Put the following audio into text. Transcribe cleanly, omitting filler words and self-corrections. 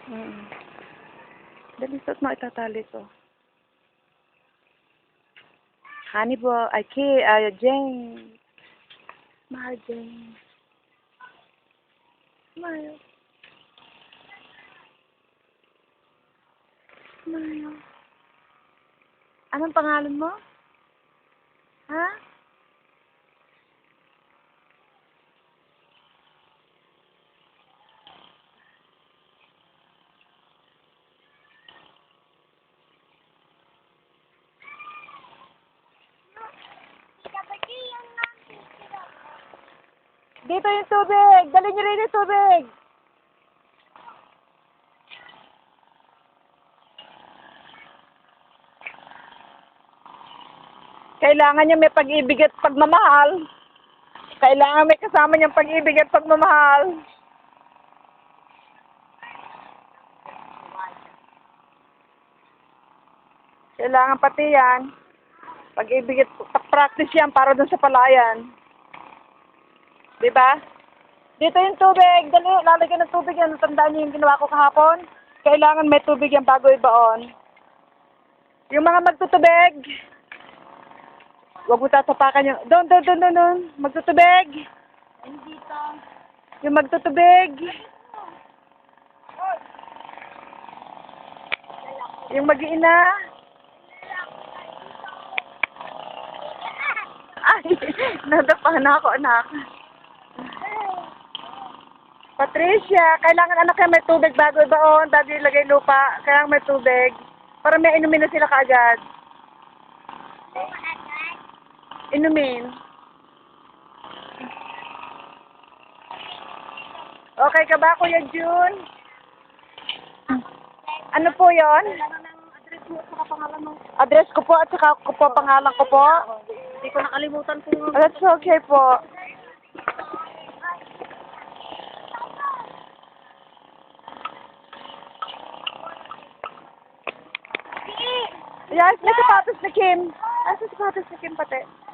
Mm. Dali, suot mo, itatali ko. Honey boy, Jane. Mahal Jane. Smile. Smile. Anong pangalan mo? Ha? Dito yung tubig! Dali niyo rin yung tubig! Kailangan niya may pag-ibig at pagmamahal. Kailangan may kasama niyang pag-ibig at pagmamahal. Kailangan pati yan. Pag-ibig at practice yan para dun sa palayan. Diba? Dito yung tubig. Dali, lalagyan ng tubig yan. Tandaan niyo yung ginawa ko kahapon. Kailangan may tubig yan bago ibaon. Yung mga magtutubig. Huwag mo tatapakan yung... Doon. Magtutubig. Dito. Yung magtutubig. Yung mag-iina. Ay, nadapahan na ako, anak. Patricia, kailangan anak may tubig bago ibaon, bago ilagay lupa. Kailangan may tubig. Para may inumin na sila kaagad. Inumin. Okay ka ba, Kuya June? Ano po yon? Address mo sa pangalan mo. Address ko po at saka ko po, pangalan ko po. Hindi ko nakalimutan kung... That's okay po. Yes, may sapatos na Kim. Ay, sa sapatos na Kim pati.